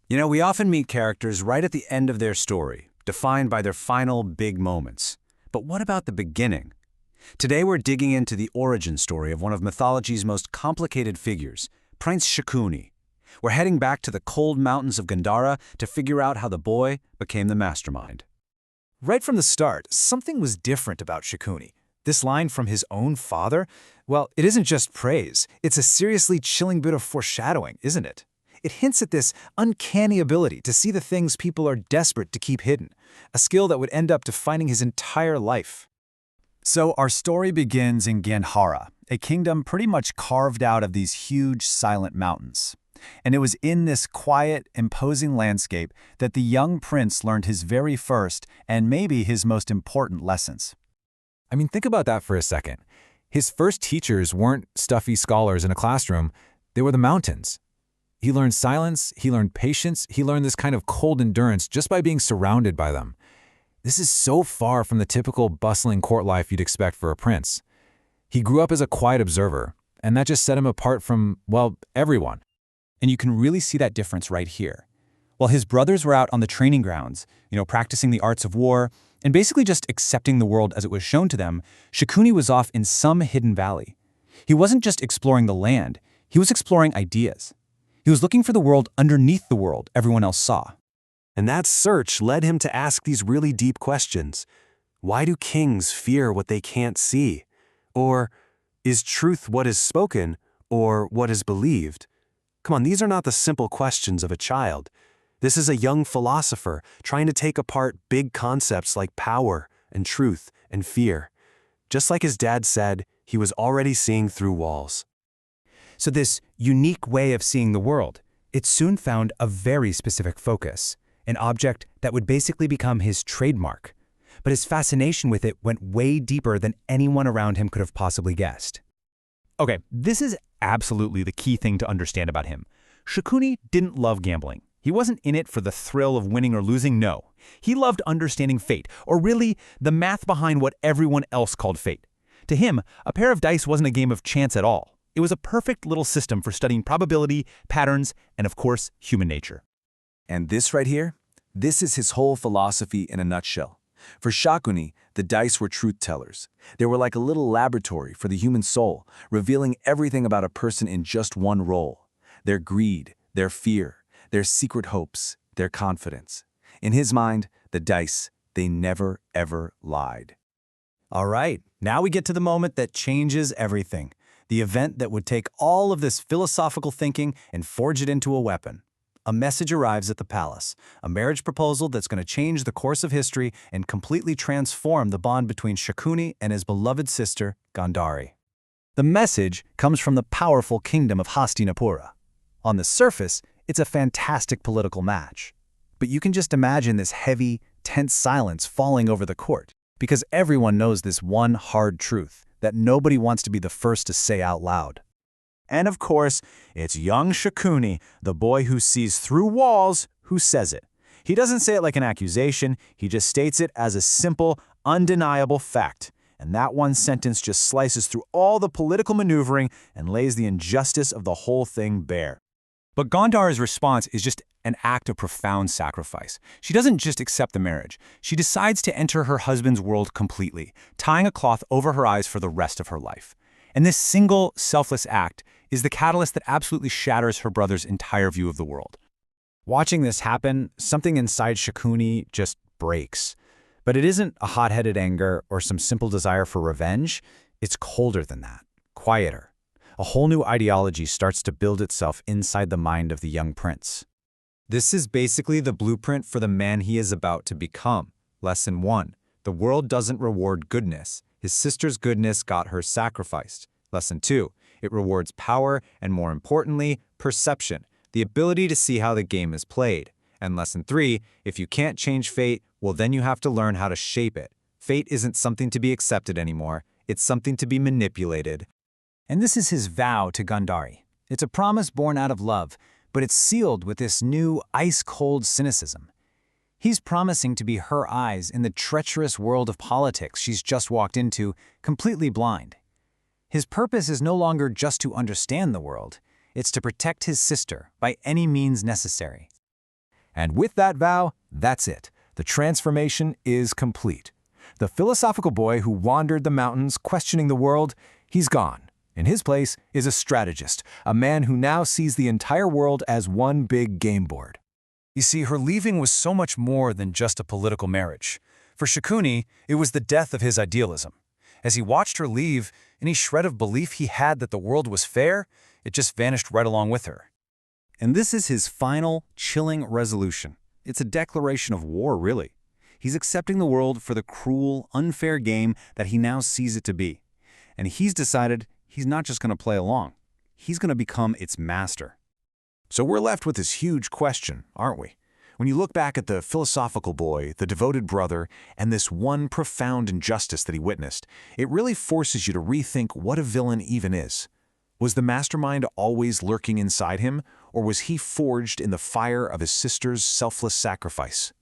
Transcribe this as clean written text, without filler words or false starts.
You know, we often meet characters right at the end of their story, defined by their final big moments. But what about the beginning? Today we're digging into the origin story of one of mythology's most complicated figures, Prince Shakuni. We're heading back to the cold mountains of Gandhara to figure out how the boy became the mastermind. Right from the start, something was different about Shakuni. This line from his own father, well, it isn't just praise. It's a seriously chilling bit of foreshadowing, isn't it? It hints at this uncanny ability to see the things people are desperate to keep hidden, a skill that would end up defining his entire life. So our story begins in Gandhara, a kingdom pretty much carved out of these huge, silent mountains. And it was in this quiet, imposing landscape that the young prince learned his very first and maybe his most important lessons. I mean, think about that for a second. His first teachers weren't stuffy scholars in a classroom, they were the mountains. He learned silence, he learned patience, he learned this kind of cold endurance just by being surrounded by them. This is so far from the typical bustling court life you'd expect for a prince. He grew up as a quiet observer, and that just set him apart from, well, everyone. And you can really see that difference right here. While his brothers were out on the training grounds, practicing the arts of war, and basically just accepting the world as it was shown to them, Shakuni was off in some hidden valley. He wasn't just exploring the land, he was exploring ideas. He was looking for the world underneath the world everyone else saw. And that search led him to ask these really deep questions. Why do kings fear what they can't see? Or, is truth what is spoken, or what is believed? Come on, these are not the simple questions of a child. This is a young philosopher trying to take apart big concepts like power and truth and fear. Just like his dad said, he was already seeing through walls. So this unique way of seeing the world, it soon found a very specific focus, an object that would basically become his trademark. But his fascination with it went way deeper than anyone around him could have possibly guessed. Okay, this is absolutely the key thing to understand about him. Shakuni didn't love gambling. He wasn't in it for the thrill of winning or losing, no. He loved understanding fate, or really, the math behind what everyone else called fate. To him, a pair of dice wasn't a game of chance at all. It was a perfect little system for studying probability, patterns, and of course, human nature. And this right here, this is his whole philosophy in a nutshell. For Shakuni, the dice were truth tellers. They were like a little laboratory for the human soul, revealing everything about a person in just one role. Their greed, their fear, their secret hopes, their confidence. In his mind, the dice, they never, ever lied. All right, now we get to the moment that changes everything. The event that would take all of this philosophical thinking and forge it into a weapon. A message arrives at the palace, a marriage proposal that's going to change the course of history and completely transform the bond between Shakuni and his beloved sister, Gandhari. The message comes from the powerful kingdom of Hastinapura. On the surface, it's a fantastic political match. But you can just imagine this heavy, tense silence falling over the court, because everyone knows this one hard truth that nobody wants to be the first to say out loud. And of course, it's young Shakuni, the boy who sees through walls, who says it. He doesn't say it like an accusation, he just states it as a simple, undeniable fact. And that one sentence just slices through all the political maneuvering and lays the injustice of the whole thing bare. But Gandhara's response is just an act of profound sacrifice. She doesn't just accept the marriage. She decides to enter her husband's world completely, tying a cloth over her eyes for the rest of her life. And this single, selfless act is the catalyst that absolutely shatters her brother's entire view of the world. Watching this happen, something inside Shakuni just breaks. But it isn't a hot-headed anger or some simple desire for revenge. It's colder than that, quieter. A whole new ideology starts to build itself inside the mind of the young prince. This is basically the blueprint for the man he is about to become. Lesson 1. The world doesn't reward goodness. His sister's goodness got her sacrificed. Lesson 2. It rewards power and, more importantly, perception, the ability to see how the game is played. And lesson 3, if you can't change fate, well then you have to learn how to shape it. Fate isn't something to be accepted anymore, it's something to be manipulated. And this is his vow to Gandhari. It's a promise born out of love, but it's sealed with this new ice-cold cynicism. He's promising to be her eyes in the treacherous world of politics she's just walked into, completely blind. His purpose is no longer just to understand the world, it's to protect his sister by any means necessary. And with that vow, that's it. The transformation is complete. The philosophical boy who wandered the mountains questioning the world, he's gone. In his place is a strategist, a man who now sees the entire world as one big game board. You see, her leaving was so much more than just a political marriage. For Shakuni, it was the death of his idealism. As he watched her leave, any shred of belief he had that the world was fair, it just vanished right along with her. And this is his final, chilling resolution. It's a declaration of war, really. He's accepting the world for the cruel, unfair game that he now sees it to be. And he's decided he's not just going to play along. He's going to become its master. So we're left with this huge question, aren't we? When you look back at the philosophical boy, the devoted brother, and this one profound injustice that he witnessed, it really forces you to rethink what a villain even is. Was the mastermind always lurking inside him, or was he forged in the fire of his sister's selfless sacrifice?